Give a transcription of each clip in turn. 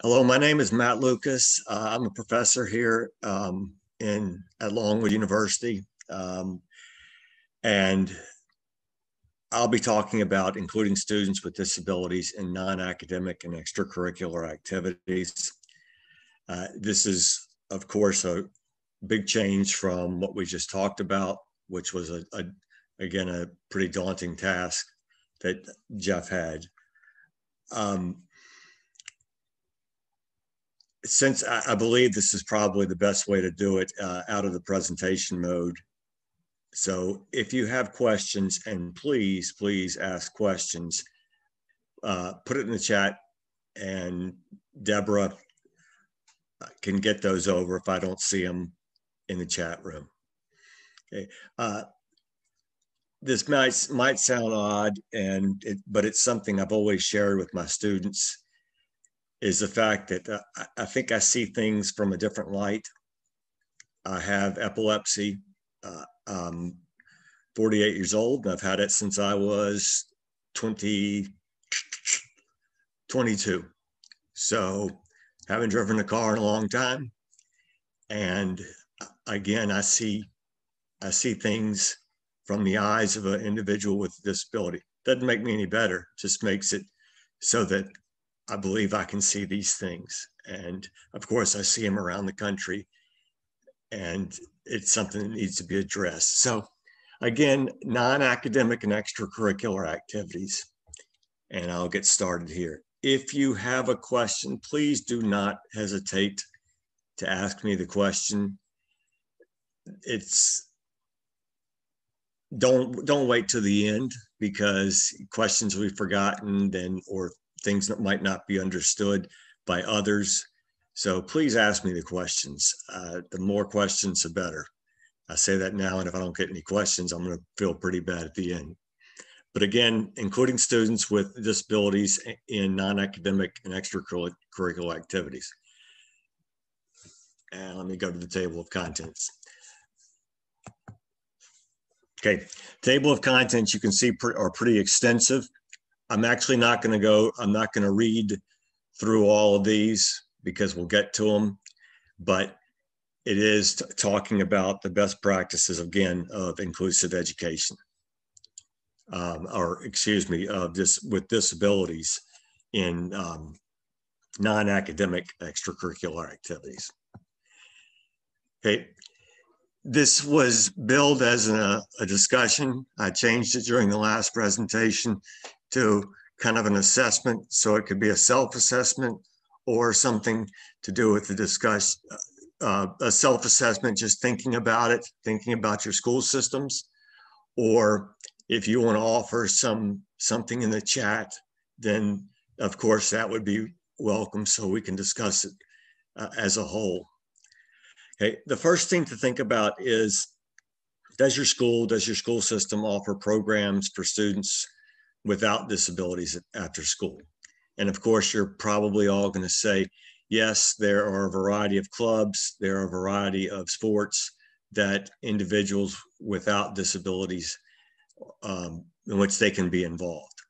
Hello, my name is Matt Lucas. I'm a professor here at Longwood University, and I'll be talking about including students with disabilities in non-academic and extracurricular activities. This is, of course, a big change from what we just talked about, which was again a pretty daunting task that Jeff had. Since I believe this is probably the best way to do it out of the presentation mode. So if you have questions, and please ask questions, put it in the chat and Deborah can get those over if I don't see them in the chat room. Okay. This might sound odd, but it's something I've always shared with my students, is the fact that I think I see things from a different light. I have epilepsy. I'm 48 years old, and I've had it since I was 22. So haven't driven a car in a long time. And again, I see things from the eyes of an individual with a disability. Doesn't make me any better, just makes it so that I believe I can see these things. And of course, I see them around the country, and it's something that needs to be addressed. So again, non-academic and extracurricular activities. And I'll get started here. If you have a question, please do not hesitate to ask me the question. Don't wait to the end, because questions we've forgotten or things that might not be understood by others. So please ask me the questions. The more questions, the better. I say that now, and if I don't get any questions, I'm going to feel pretty bad at the end. But again, including students with disabilities in non-academic and extracurricular activities. And let me go to the table of contents. Okay, table of contents you can see are pretty extensive. I'm actually not going to read through all of these because we'll get to them, but it is talking about the best practices, again, of inclusive education, with disabilities in non-academic extracurricular activities. Okay, this was billed as a discussion. I changed it during the last presentation to kind of an assessment, so it could be a self-assessment or something to do with the discussion. A self-assessment, just thinking about it, thinking about your school systems, or if you want to offer something in the chat, then of course that would be welcome, so we can discuss it as a whole. Okay, the first thing to think about is, does your school system offer programs for students without disabilities after school? And of course, you're probably all going to say, yes, there are a variety of clubs, there are a variety of sports that individuals without disabilities, in which they can be involved.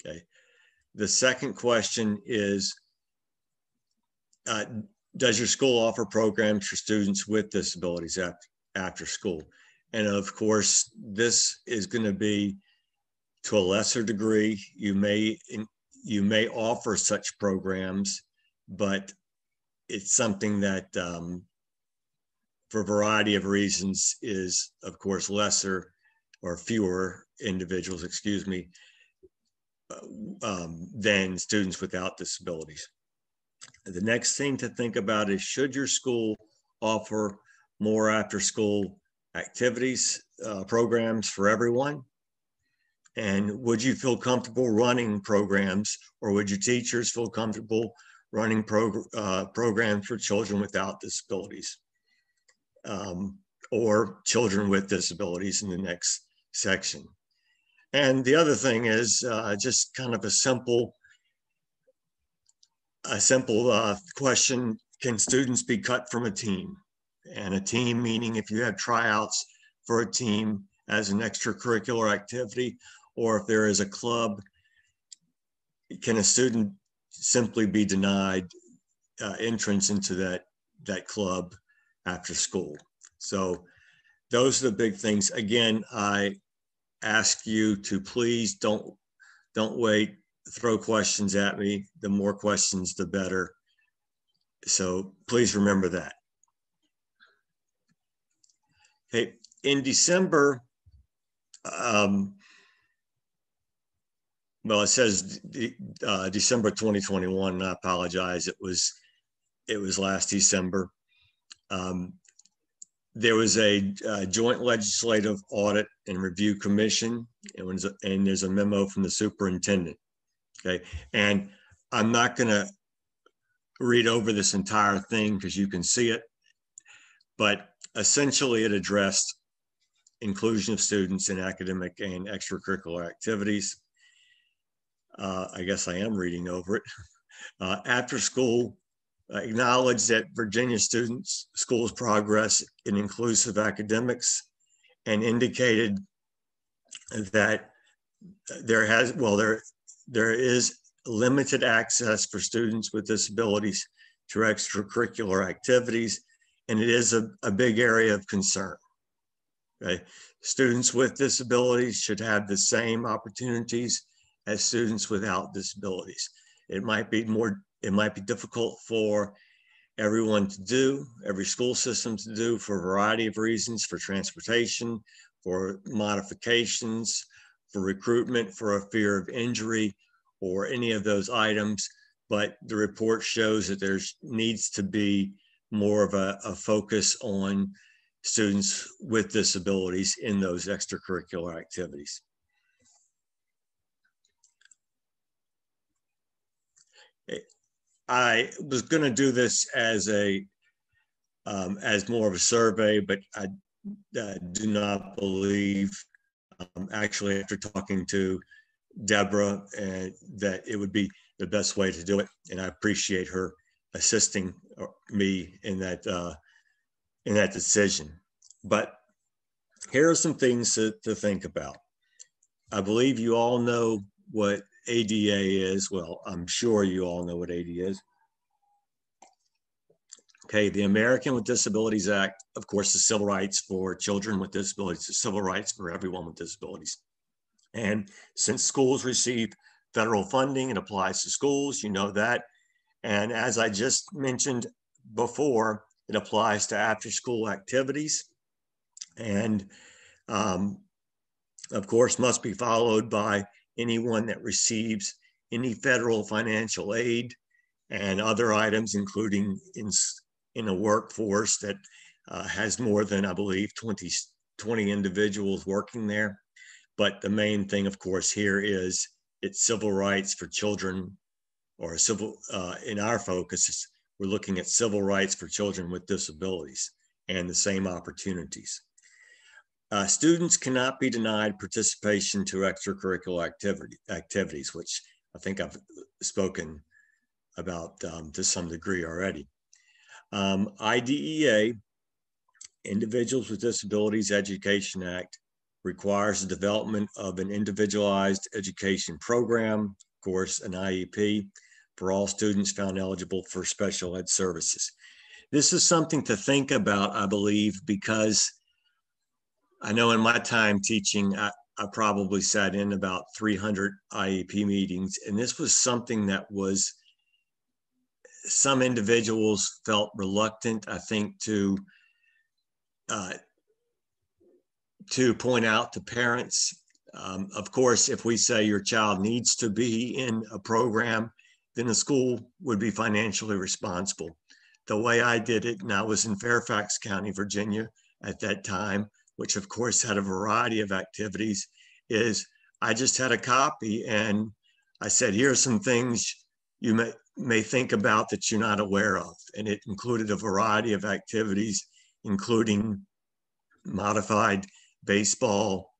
Okay. The second question is, does your school offer programs for students with disabilities after school? And of course, this is going to be to a lesser degree. You may offer such programs, but it's something that for a variety of reasons is, of course, lesser or fewer individuals, than students without disabilities. The next thing to think about is, should your school offer more after-school activities, programs for everyone? And would you feel comfortable running programs, or would your teachers feel comfortable running programs for children without disabilities, or children with disabilities in the next section? And the other thing is just kind of a simple question: can students be cut from a team? And a team meaning if you have tryouts for a team as an extracurricular activity, or if there is a club, can a student simply be denied entrance into that club after school. So those are the big things. Again, I ask you to please don't wait, throw questions at me. The more questions, the better. So please remember that. Okay, in December, well, it says December 2021, and I apologize. It was last December. There was a joint legislative audit and review commission, and there's a memo from the superintendent. Okay, and I'm not going to read over this entire thing because you can see it, but essentially it addressed inclusion of students in academic and extracurricular activities. I guess I am reading over it. After school, acknowledged that Virginia students' schools progress in inclusive academics, and indicated that there is limited access for students with disabilities to extracurricular activities, and it is a big area of concern. Okay? Students with disabilities should have the same opportunities as students without disabilities. It might be difficult for everyone to do, every school system to do, for a variety of reasons, for transportation, for modifications, for recruitment, for a fear of injury, or any of those items. But the report shows that there needs to be more of a focus on students with disabilities in those extracurricular activities. I was going to do this as more of a survey, but I do not believe, actually, after talking to Deborah, that it would be the best way to do it, and I appreciate her assisting me in that decision. But here are some things to think about. I believe you all know what ADA is. Well, I'm sure you all know what ADA is. Okay, the American with Disabilities Act, of course, the civil rights for children with disabilities, the civil rights for everyone with disabilities. And since schools receive federal funding, it applies to schools, you know that. And as I just mentioned before, it applies to after-school activities. And of course, must be followed by anyone that receives any federal financial aid and other items, including in a workforce that has more than, I believe, 20 individuals working there. But the main thing, of course, here is it's civil rights for children, or in our focus, we're looking at civil rights for children with disabilities and the same opportunities. Students cannot be denied participation to extracurricular activities, which I think I've spoken about to some degree already. IDEA, Individuals with Disabilities Education Act, requires the development of an individualized education program, of course, an IEP, for all students found eligible for special ed services. This is something to think about, I believe, because I know in my time teaching, I probably sat in about 300 IEP meetings, and this was something that some individuals felt reluctant, I think, to point out to parents. Of course, if we say your child needs to be in a program, then the school would be financially responsible. The way I did it, and I was in Fairfax County, Virginia at that time, which of course had a variety of activities, is I just had a copy and I said, here are some things you may think about that you're not aware of. And it included a variety of activities, including modified baseball,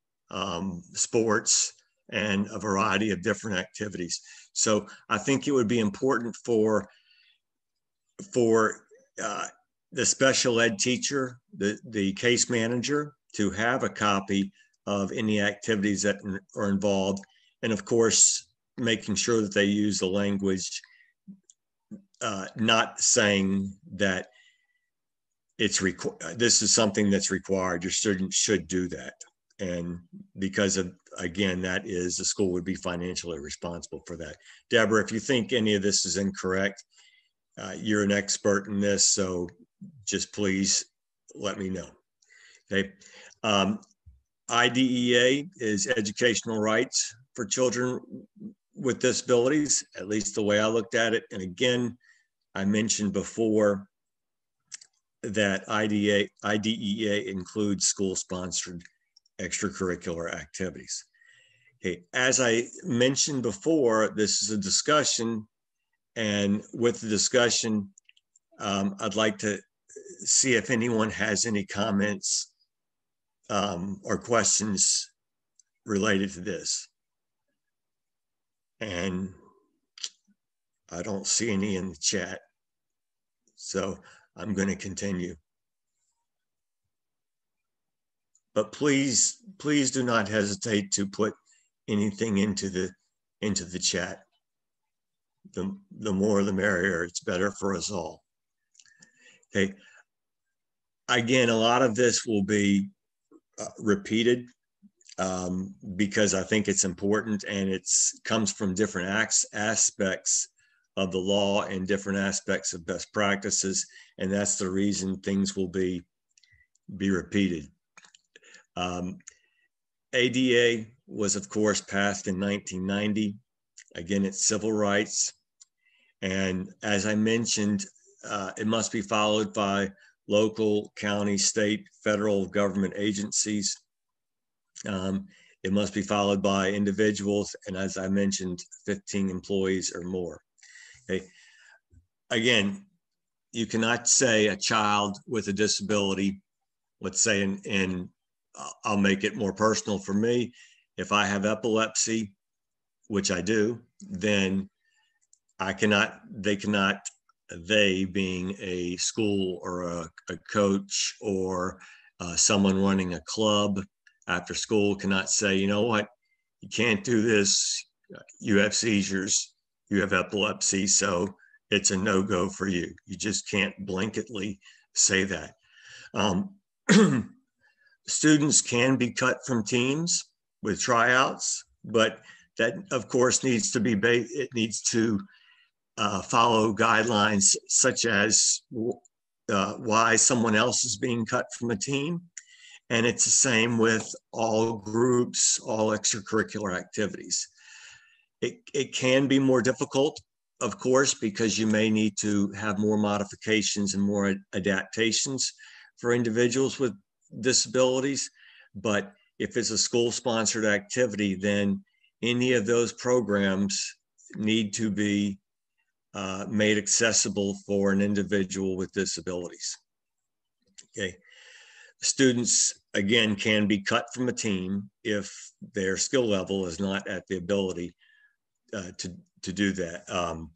sports, and a variety of different activities. So I think it would be important for the special ed teacher, the case manager, to have a copy of any activities that are involved. And of course, making sure that they use the language not saying that this is something that's required. Your student should do that. And because of, again, that is, the school would be financially responsible for that. Deborah, if you think any of this is incorrect, you're an expert in this, so just please let me know. Okay. IDEA is educational rights for children with disabilities, at least the way I looked at it. And again, I mentioned before that IDEA includes school-sponsored extracurricular activities. Okay, as I mentioned before, this is a discussion, and with the discussion, I'd like to see if anyone has any comments or questions related to this. And I don't see any in the chat, so I'm going to continue. But please do not hesitate to put anything into the chat. The more the merrier. It's better for us all. Okay. Again, a lot of this will be repeated because I think it's important, and it comes from different aspects of the law and different aspects of best practices, and that's the reason things will be repeated. ADA was, of course, passed in 1990. Again, it's civil rights, and as I mentioned, it must be followed by local, county, state, federal government agencies. It must be followed by individuals, and as I mentioned, 15 employees or more. Okay. Again, you cannot say a child with a disability, let's say I'll make it more personal for me. If I have epilepsy, which I do, then they being a school or a coach or someone running a club after school cannot say, you know what, you can't do this, you have seizures, you have epilepsy, so it's a no-go for you. You just can't blanketly say that. Students can be cut from teams with tryouts, but that, of course, needs to follow guidelines such as why someone else is being cut from a team. And it's the same with all groups, all extracurricular activities. It can be more difficult, of course, because you may need to have more modifications and more adaptations for individuals with disabilities. But if it's a school-sponsored activity, then any of those programs need to be made accessible for an individual with disabilities. Okay. Students, again, can be cut from a team if their skill level is not at the ability to do that,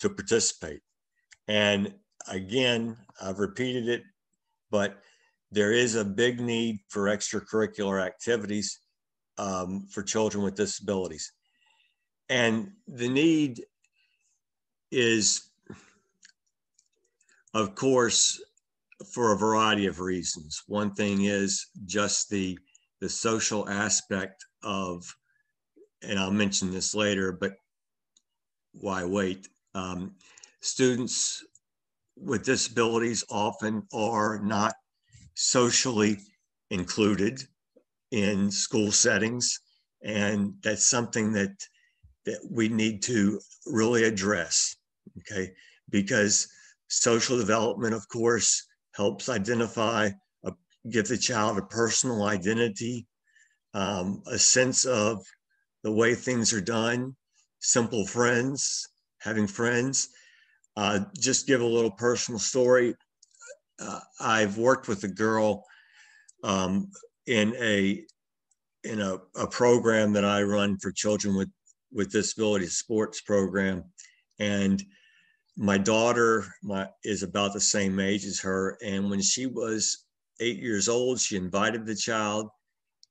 to participate. And again, I've repeated it, but there is a big need for extracurricular activities for children with disabilities. And the need is, of course, for a variety of reasons. One thing is just the social aspect of, and I'll mention this later, but why wait? Students with disabilities often are not socially included in school settings, and that's something that we need to really address, okay? Because social development, of course, helps identify, give the child a personal identity, a sense of the way things are done, simple friends, having friends. Just give a little personal story. I've worked with a girl in a program that I run for children with disabilities, sports program, and my daughter is about the same age as her. And when she was 8 years old, she invited the child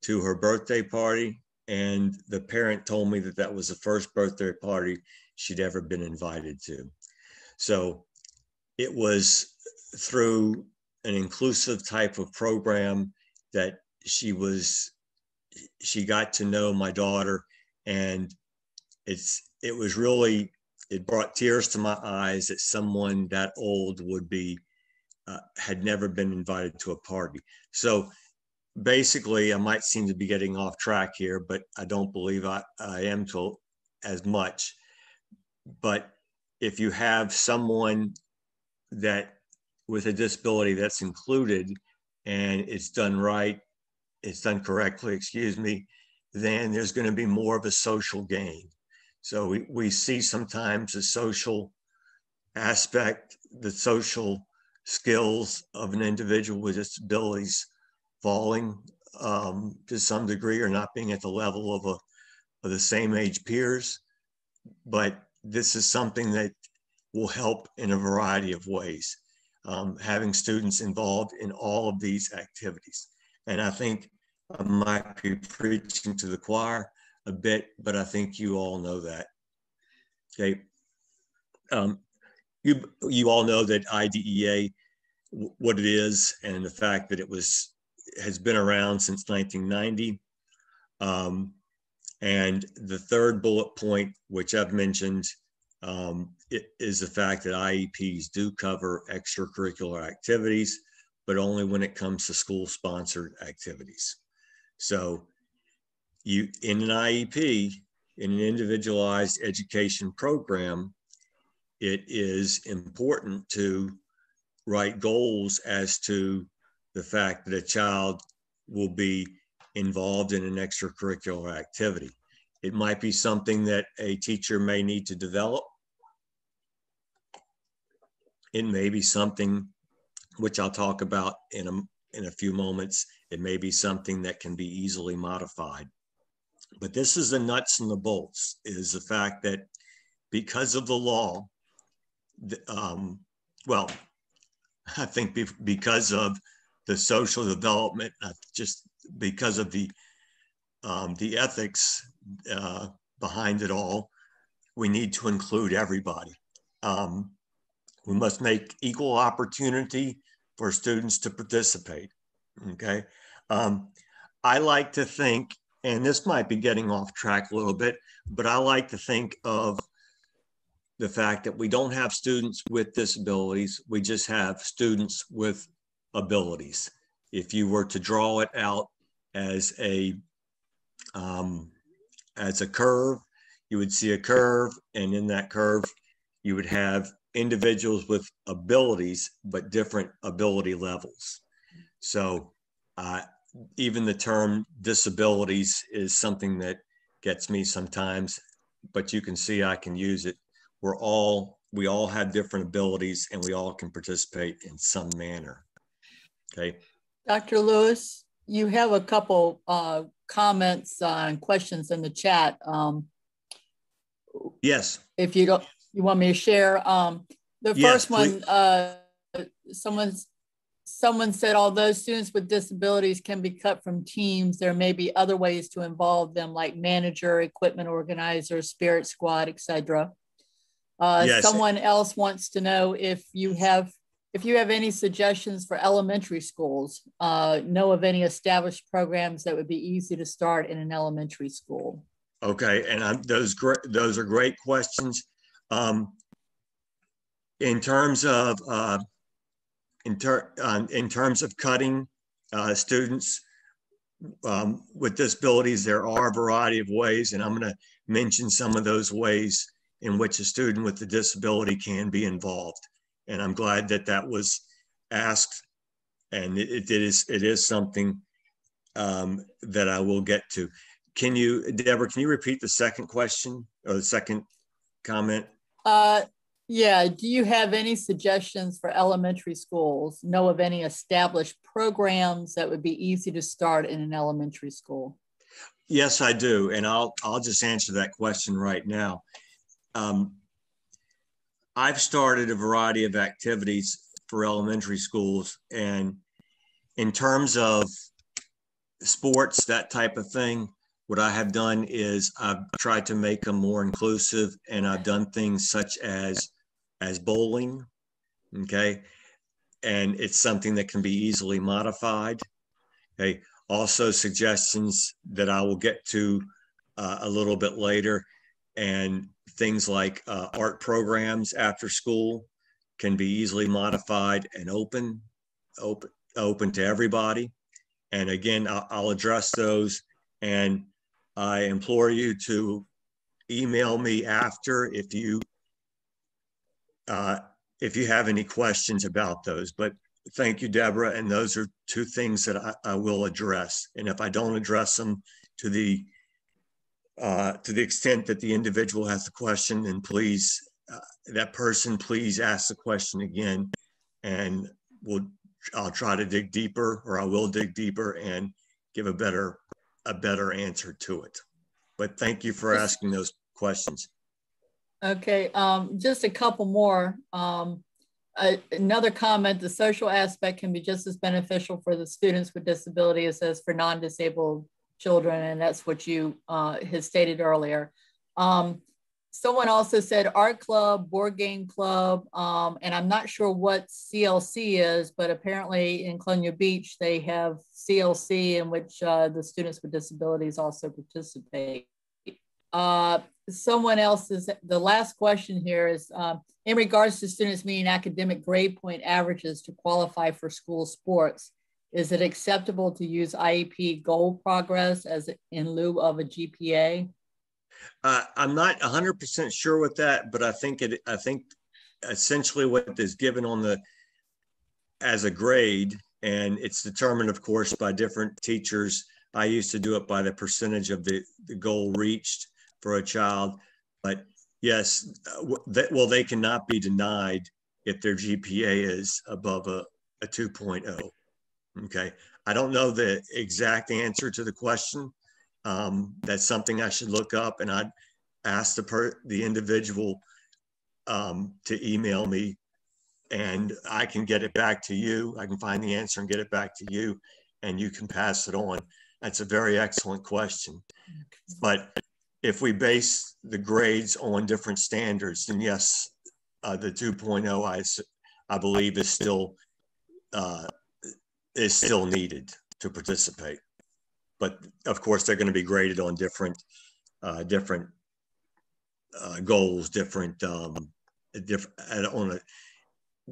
to her birthday party. And the parent told me that that was the first birthday party she'd ever been invited to. So it was through an inclusive type of program that she got to know my daughter, and it was really, it brought tears to my eyes that someone that old would be had never been invited to a party. So basically, I might seem to be getting off track here, but I don't believe I am to as much. But if you have someone that with a disability that's included and it's done right, it's done correctly, excuse me, then there's going to be more of a social gain. So we see sometimes the social aspect, the social skills of an individual with disabilities falling to some degree, or not being at the level of the same age peers. But this is something that will help in a variety of ways, having students involved in all of these activities. And I think I might be preaching to the choir a bit, but I think you all know that. Okay. You all know that IDEA, what it is, and the fact that it has been around since 1990. And the third bullet point, which I've mentioned, is the fact that IEPs do cover extracurricular activities, but only when it comes to school-sponsored activities. So in an IEP, in an individualized education program, it is important to write goals as to the fact that a child will be involved in an extracurricular activity. It might be something that a teacher may need to develop. It may be something which I'll talk about in a few moments. It may be something that can be easily modified. But this is the nuts and the bolts, is the fact that because of the law, well, I think because of the social development, just because of the ethics behind it all, we need to include everybody. We must make equal opportunity for students to participate, okay? I like to think, and this might be getting off track a little bit, but I like to think of the fact that we don't have students with disabilities, we just have students with abilities. If you were to draw it out as a curve, you would see a curve, and in that curve, you would have individuals with abilities, but different ability levels. So even the term disabilities is something that gets me sometimes, but you can see I can use it. We all have different abilities, and we all can participate in some manner. Okay. Dr. Lewis, you have a couple comments and questions in the chat. Yes. If you want me to share. The first one, someone said, although students with disabilities can be cut from teams, there may be other ways to involve them, like manager, equipment organizer, spirit squad, etc. Yes. Someone else wants to know if you have any suggestions for elementary schools, know of any established programs that would be easy to start in an elementary school. Okay, and those are great questions. In terms of cutting students with disabilities, there are a variety of ways, and I'm going to mention some of those ways in which a student with a disability can be involved. And I'm glad that that was asked, and it is something that I will get to. Deborah, can you repeat the second question or the second comment? Yeah, do you have any suggestions for elementary schools? Know of any established programs that would be easy to start in an elementary school? Yes, I do, and I'll just answer that question right now. I've started a variety of activities for elementary schools, and in terms of sports, that type of thing, what I have done is I've tried to make them more inclusive, and I've done things such as bowling, okay? And it's something that can be easily modified, okay? Also suggestions that I will get to a little bit later, and things like art programs after school can be easily modified and open to everybody. And again, I'll address those, and I implore you to email me after if you have any questions about those. But thank you, Deborah. And those are two things that I will address. And if I don't address them to the extent that the individual has a question, then please, that person, please ask the question again, and I'll try to dig deeper, or I will dig deeper and give a better answer to it. But thank you for asking those questions. Okay, just a couple more. Another comment, the social aspect can be just as beneficial for the students with disabilities as for non-disabled children, and that's what you had stated earlier. Someone also said art club, board game club, and I'm not sure what CLC is, but apparently in Colonial Beach, they have CLC in which the students with disabilities also participate. Someone else is, the last question here is, in regards to students meeting academic grade point averages to qualify for school sports, is it acceptable to use IEP goal progress as in lieu of a GPA? I'm not 100% sure with that, but I think essentially what is given as a grade, and it's determined, of course, by different teachers. I used to do it by the percentage of the goal reached for a child, but yes, they cannot be denied if their GPA is above a 2.0. Okay, I don't know the exact answer to the question. That's something I should look up, and I'd ask the individual to email me, and I can get it back to you. I can find the answer and get it back to you, and you can pass it on. That's a very excellent question. But if we base the grades on different standards, then yes, the 2.0 I believe is still needed to participate. But of course, they're going to be graded on different goals,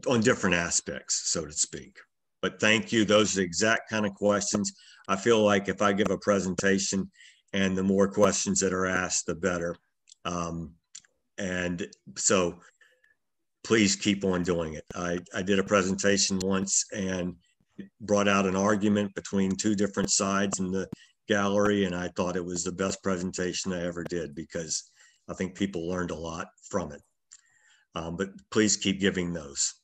on different aspects, so to speak. But thank you. Those are the exact kind of questions. I feel like if I give a presentation and the more questions that are asked, the better. And so please keep on doing it. I did a presentation once and brought out an argument between two different sides in the gallery, and I thought it was the best presentation I ever did because I think people learned a lot from it. But please keep giving those.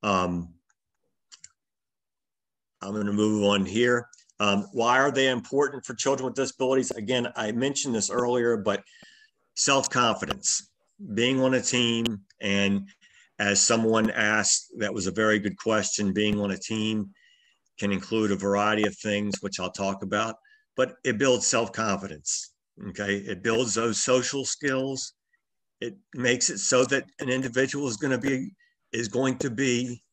I'm going to move on here. Why are they important for children with disabilities? Again, I mentioned this earlier, but self-confidence, being on a team, and as someone asked, that was a very good question, being on a team can include a variety of things, which I'll talk about, but it builds self-confidence, okay? It builds those social skills. It makes it so that an individual is going to be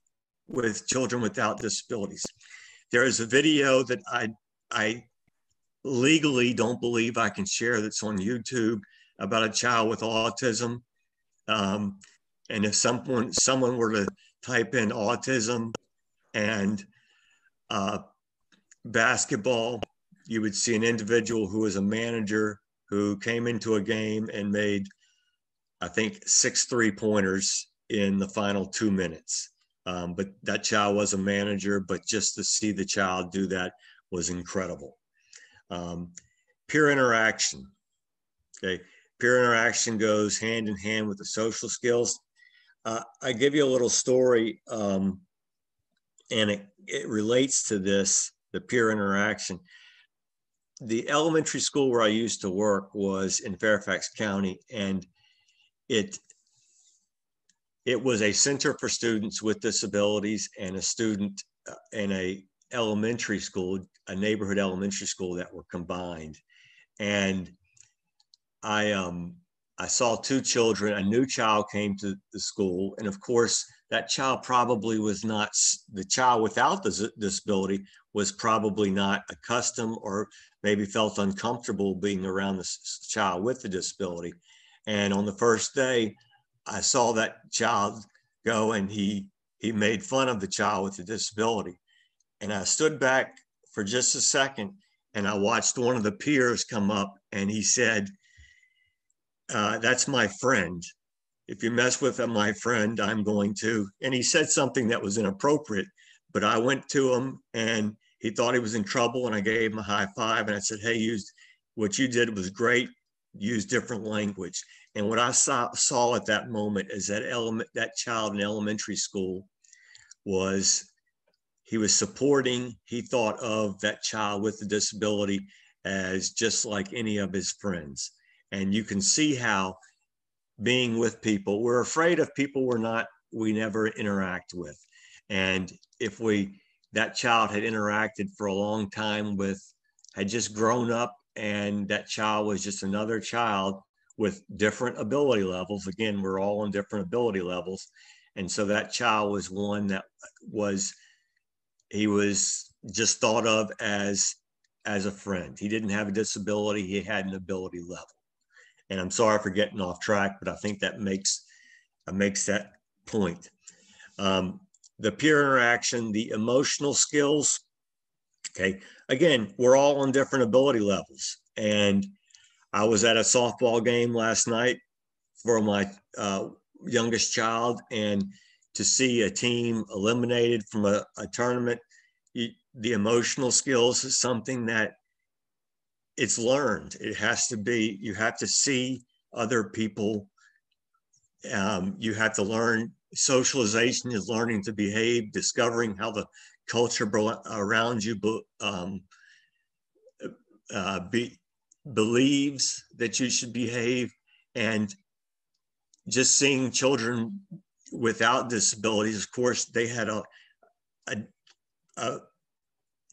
with children without disabilities. There is a video that I legally don't believe I can share that's on YouTube about a child with autism. And if someone were to type in autism and basketball, you would see an individual who was a manager who came into a game and made, I think, 6 3-pointers in the final 2 minutes. But that child was a manager, but just to see the child do that was incredible. Peer interaction, okay? Peer interaction goes hand in hand with the social skills. I give you a little story, and it relates to this, the peer interaction. The elementary school where I used to work was in Fairfax County, and it was a center for students with disabilities and a student in a elementary school, a neighborhood elementary school that were combined. And I saw two children. A new child came to the school, and of course, that child probably was not, the child without the disability was probably not accustomed or maybe felt uncomfortable being around the child with the disability. And on the first day, I saw that child go, and he made fun of the child with the disability. And I stood back for just a second, and I watched one of the peers come up, and he said, that's my friend. If you mess with my friend, I'm going to. And he said something that was inappropriate, but I went to him, and he thought he was in trouble, and I gave him a high five, and I said, hey, what you did was great. Use different language. And what I saw at that moment is that child in elementary school he was supporting, he thought of that child with the disability as just like any of his friends. And you can see how being with people, we're afraid of people we never interact with. And if that child had interacted for a long time had just grown up, and that child was just another child with different ability levels. Again, we're all on different ability levels. And so that child was one that he was just thought of as a friend. He didn't have a disability, he had an ability level. And I'm sorry for getting off track, but I think that makes that point. The peer interaction, the emotional skills. Okay, again, we're all on different ability levels. And I was at a softball game last night for my youngest child, and to see a team eliminated from a tournament, the emotional skills is something that it's learned. It has to be, you have to see other people. You have to learn. Socialization is learning to behave, discovering how the culture around you believes that you should behave. And just seeing children without disabilities, of course, they had a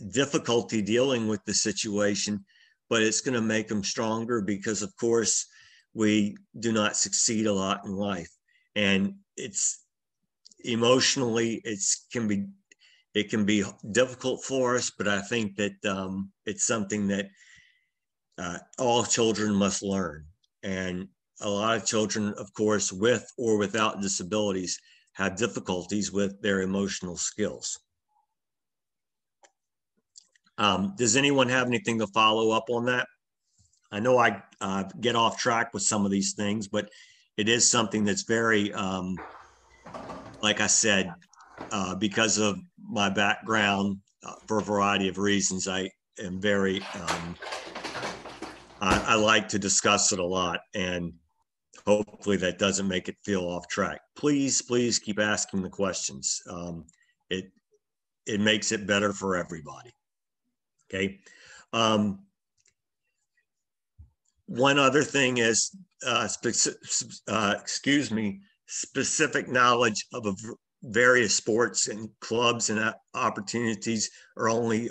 difficulty dealing with the situation, but it's going to make them stronger because, of course, we do not succeed a lot in life. And it's emotionally, it can be difficult for us, but I think that it's something that all children must learn. And a lot of children, of course, with or without disabilities, have difficulties with their emotional skills. Does anyone have anything to follow up on that? I know I get off track with some of these things, but it is something that's very, like I said, because of my background, for a variety of reasons, I am very, I like to discuss it a lot, and hopefully that doesn't make it feel off track. Please keep asking the questions. It makes it better for everybody. Okay. One other thing is, specific knowledge of various sports and clubs and opportunities are only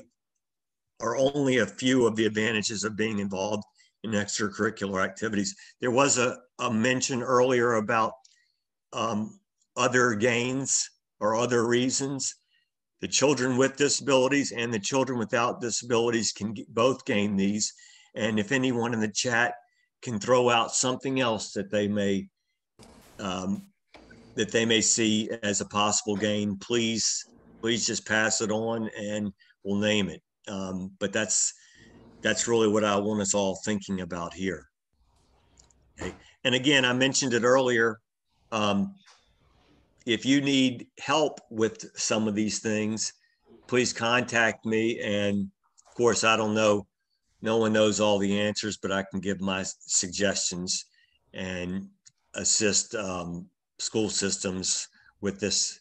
a few of the advantages of being involved in extracurricular activities. There was a mention earlier about other gains or other reasons. The children with disabilities and the children without disabilities can both gain these. And if anyone in the chat can throw out something else that they may see as a possible gain, please just pass it on and we'll name it. But that's really what I want us all thinking about here. Okay. And again, I mentioned it earlier. If you need help with some of these things, please contact me. And of course, I don't know, no one knows all the answers, but I can give my suggestions and assist school systems with this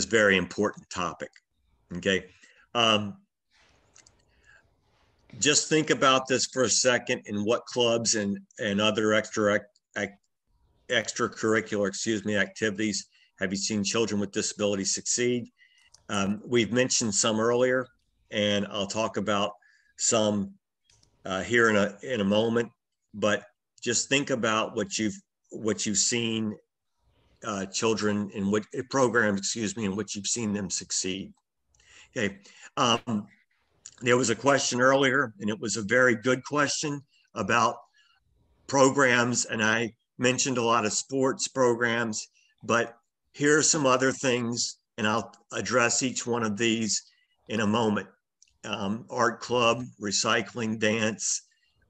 very important topic. Okay. Just think about this for a second, and what clubs and other extracurricular, activities have you seen children with disabilities succeed? We've mentioned some earlier, and I'll talk about some here in a moment. But just think about what you've seen children in what programs, excuse me, in which you've seen them succeed. Okay. There was a question earlier, and it was a very good question about programs, and I mentioned a lot of sports programs, but here are some other things, and I'll address each one of these in a moment. Art club, recycling, dance,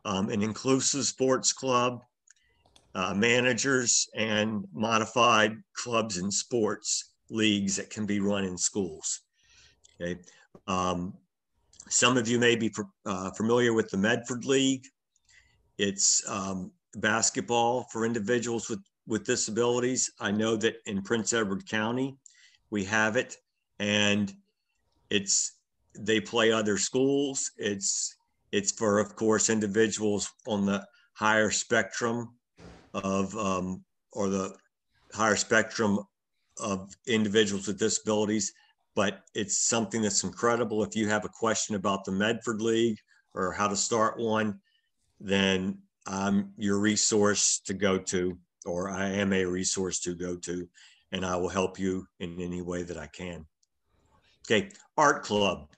an inclusive sports club, managers, and modified clubs and sports leagues that can be run in schools. Okay. Some of you may be familiar with the Medford League. It's basketball for individuals with disabilities. I know that in Prince Edward County, we have it, and they play other schools. It's for, of course, individuals on the higher spectrum of, or the higher spectrum of individuals with disabilities, but it's something that's incredible. If you have a question about the Medford League or how to start one, then I'm your resource to go to, or I am a resource to go to, and I will help you in any way that I can. Okay, art club.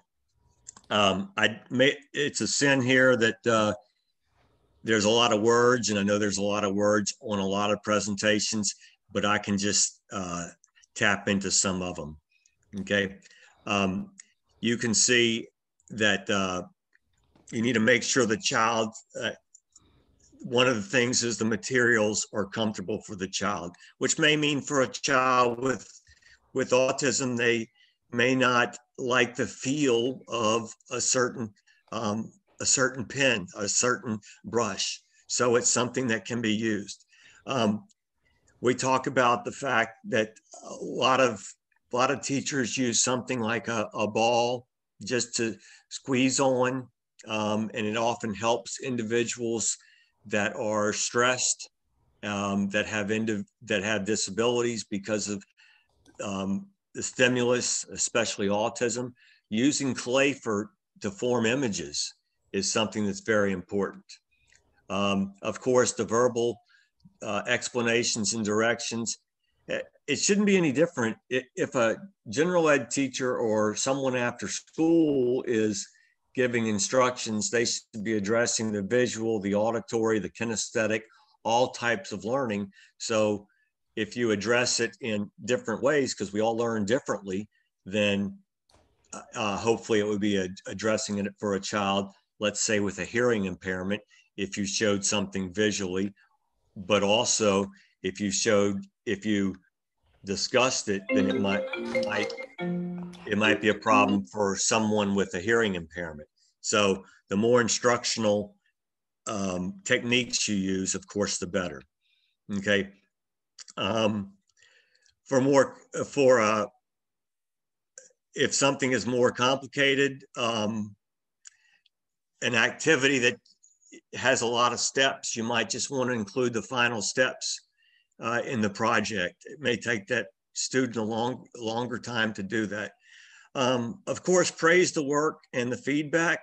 It's a sin here that there's a lot of words, and I know there's a lot of words on a lot of presentations, but I can just tap into some of them. Okay. You can see that you need to make sure the child, one of the things is the materials are comfortable for the child, which may mean for a child with autism, they may not like the feel of a certain pen, a certain brush. So it's something that can be used. We talk about the fact that a lot of teachers use something like a ball just to squeeze on, and it often helps individuals that are stressed, that have disabilities because of the stimulus, especially autism. Using clay to form images is something that's very important. Of course, the verbal explanations and directions. It shouldn't be any different if a general ed teacher or someone after school is giving instructions. They should be addressing the visual, the auditory, the kinesthetic, all types of learning. So if you address it in different ways, because we all learn differently, then hopefully it would be addressing it for a child, let's say with a hearing impairment, if you showed something visually, but also if you discussed it, then it might be a problem for someone with a hearing impairment. So the more instructional techniques you use, of course, the better. Okay. If something is more complicated, an activity that has a lot of steps, you might just want to include the final steps in the project. It may take that student a longer time to do that. Of course, praise the work and the feedback.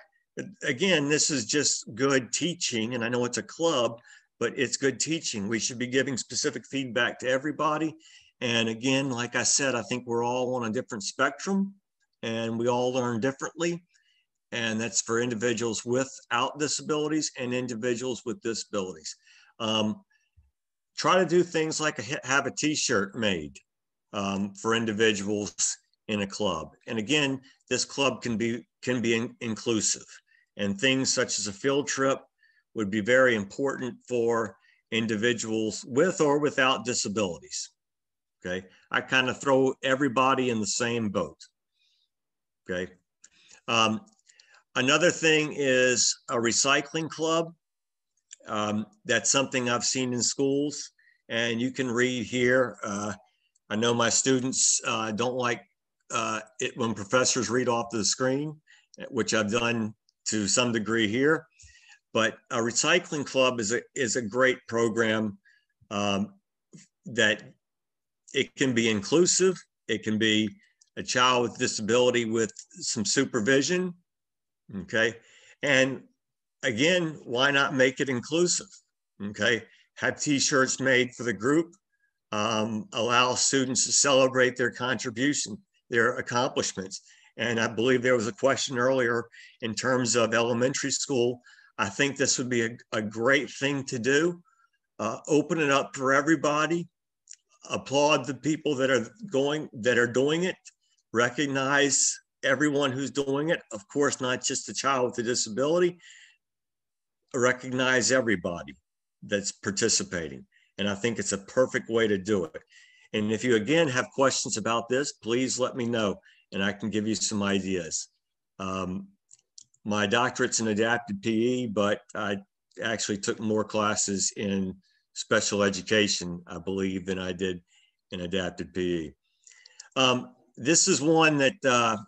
Again, this is just good teaching, and I know it's a club, but it's good teaching. We should be giving specific feedback to everybody. And again, like I said, I think we're all on a different spectrum and we all learn differently. And that's for individuals without disabilities and individuals with disabilities. Try to do things like have a t-shirt made for individuals in a club. And again, this club can be inclusive, and things such as a field trip would be very important for individuals with or without disabilities. Okay, I kind of throw everybody in the same boat. Okay. Another thing is a recycling club. That's something I've seen in schools, and you can read here. I know my students don't like it when professors read off the screen, which I've done to some degree here. But a recycling club is a great program that it can be inclusive. It can be a child with disability with some supervision. Okay. And again, why not make it inclusive? okay? Have t-shirts made for the group, allow students to celebrate their contribution, their accomplishments. And I believe there was a question earlier in terms of elementary school. I think this would be a great thing to do. Open it up for everybody. Applaud the people that are doing it. Recognize everyone who's doing it. Of course, not just the child with a disability. Recognize everybody that's participating. And I think it's a perfect way to do it. And if you again have questions about this, please let me know and I can give you some ideas. My doctorate's in adapted PE, but I actually took more classes in special education, I believe, than I did in adapted PE. This is one that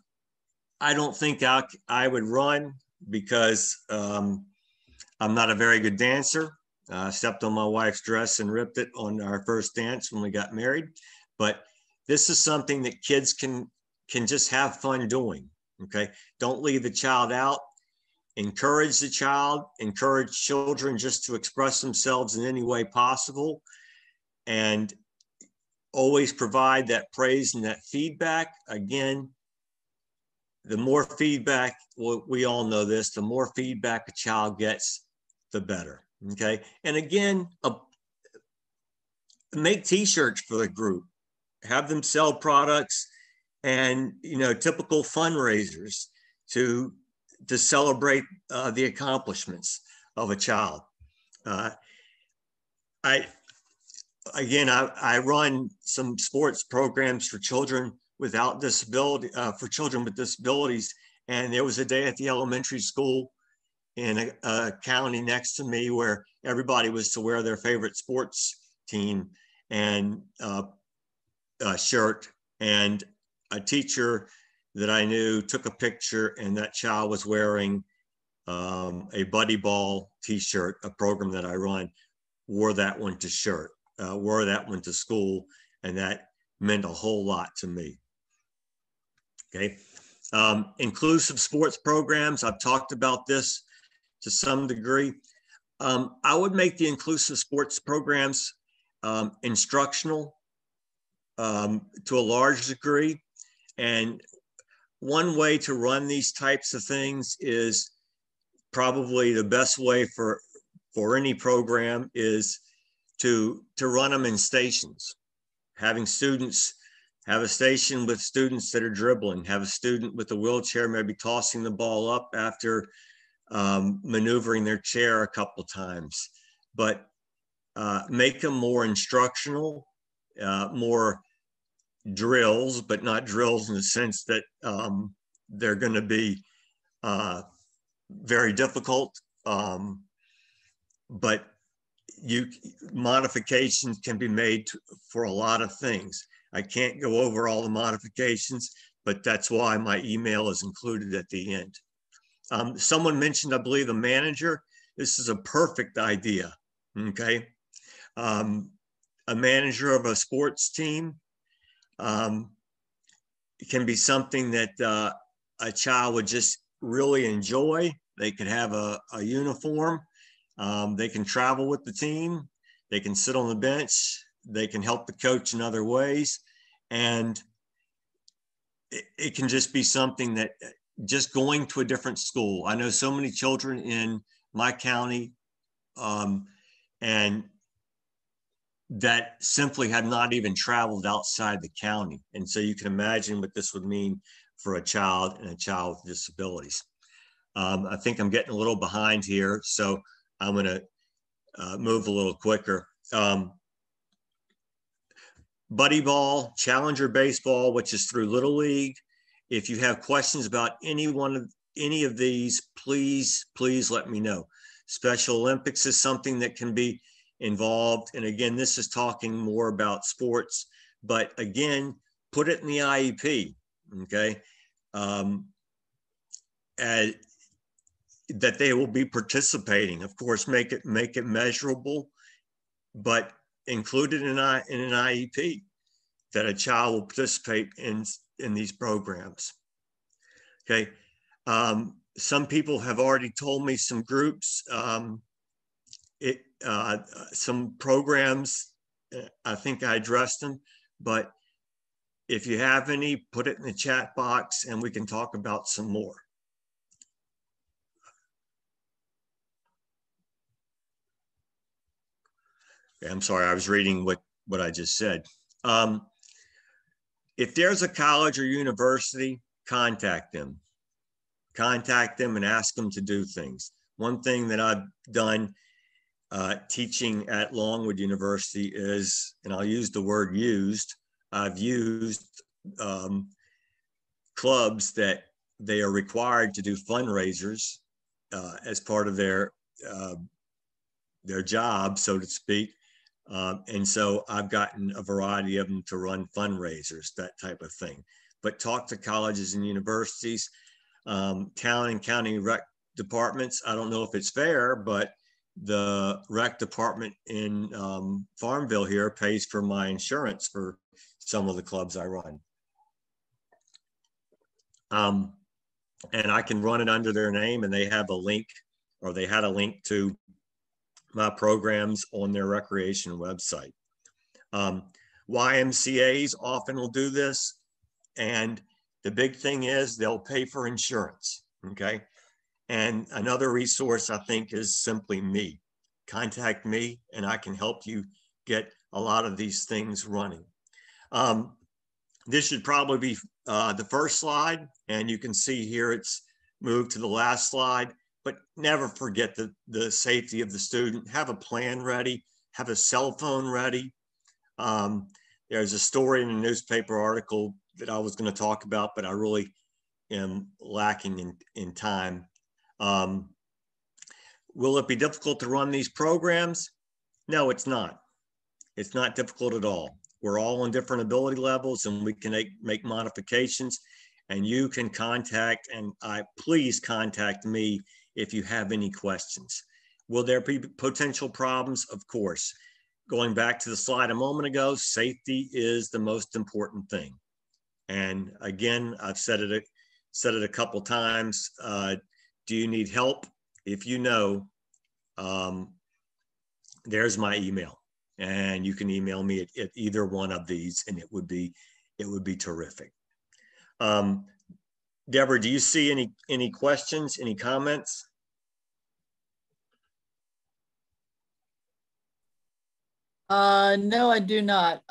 I don't think I would run because I'm not a very good dancer. I stepped on my wife's dress and ripped it on our first dance when we got married. But this is something that kids can just have fun doing, okay? Don't leave the child out. Encourage the child, encourage children just to express themselves in any way possible, and always provide that praise and that feedback. Again, the more feedback, well, we all know this, the more feedback a child gets, the better, okay? And again, make t-shirts for the group, have them sell products and, you know, typical fundraisers to celebrate the accomplishments of a child. I run some sports programs for children without disability, for children with disabilities. And there was a day at the elementary school in a county next to me where everybody was to wear their favorite sports team and shirt. And a teacher that I knew took a picture, and that child was wearing a Buddy Ball t-shirt, a program that I run, wore that one to school, and that meant a whole lot to me. Okay. Inclusive sports programs, I've talked about this to some degree. I would make the inclusive sports programs instructional to a large degree. And one way to run these types of things is probably the best way for any program is to run them in stations. Having students have a station with students that are dribbling, have a student with a wheelchair maybe tossing the ball up after maneuvering their chair a couple times, but make them more instructional, more drills, but not drills in the sense that they're going to be very difficult. But modifications can be made for a lot of things. I can't go over all the modifications, but that's why my email is included at the end. Someone mentioned, I believe, a manager. This is a perfect idea, okay? A manager of a sports team can be something that a child would just really enjoy. They could have a uniform. They can travel with the team. They can sit on the bench. They can help the coach in other ways. And it can just be something that just going to a different school. I know so many children in my county and that simply had not even traveled outside the county. And so you can imagine what this would mean for a child and a child with disabilities. I think I'm getting a little behind here, so I'm going to move a little quicker. Buddy Ball, Challenger Baseball, which is through Little League. If you have questions about any of these, please let me know. Special Olympics is something that can be involved. And again, this is talking more about sports, but again, put it in the IEP, okay? That they will be participating. Of course, make it measurable, but include it in an IEP that a child will participate in these programs. Okay. Some people have already told me some groups. some programs, I think I addressed them, but if you have any, put it in the chat box and we can talk about some more. I'm sorry, I was reading what I just said. If there's a college or university, contact them. Contact them and ask them to do things. One thing that I've done teaching at Longwood University is, and I'll use the word used, I've used clubs that they are required to do fundraisers as part of their job, so to speak. And so I've gotten a variety of them to run fundraisers, that type of thing. But talk to colleges and universities, town and county rec departments. I don't know if it's fair, but the rec department in Farmville here pays for my insurance for some of the clubs I run. And I can run it under their name, and they have a link, or they had a link to my programs on their recreation website. YMCAs often will do this, and the big thing is they'll pay for insurance, okay? And another resource I think is simply me. Contact me and I can help you get a lot of these things running. This should probably be the first slide, and you can see here it's moved to the last slide. But never forget the safety of the student. Have a plan ready, have a cell phone ready. There's a story in a newspaper article that I was going to talk about, but I really am lacking in time. Will it be difficult to run these programs? No, it's not. It's not difficult at all. We're all on different ability levels, and we can make modifications, and you can contact, and please contact me if you have any questions. Will there be potential problems? Of course. Going back to the slide a moment ago, safety is the most important thing. And again, I've said it a couple times. Do you need help? If you know, there's my email, and you can email me at either one of these, and it would be terrific. Deborah, do you see any questions, any comments? No, I do not.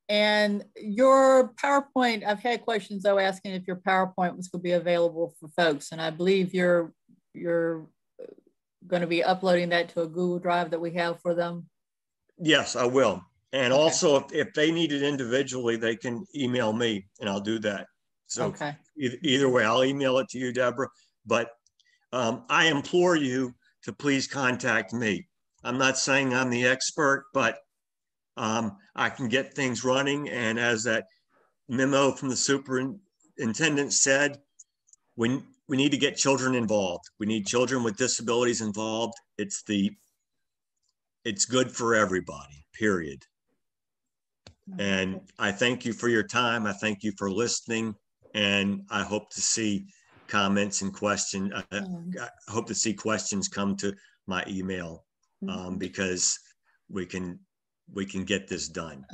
And your PowerPoint, I've had questions though asking if your PowerPoint was going to be available for folks, and I believe you're going to be uploading that to a Google Drive that we have for them. Yes, I will. And okay. Also, if they need it individually, they can email me, and I'll do that. So okay. Either way, I'll email it to you, Deborah. But I implore you to please contact me. I'm not saying I'm the expert, but I can get things running. And as that memo from the superintendent said, we need to get children involved. We need children with disabilities involved. It's good for everybody, period. And I thank you for your time. I thank you for listening. And I hope to see comments and questions. I hope to see questions come to my email because we can get this done.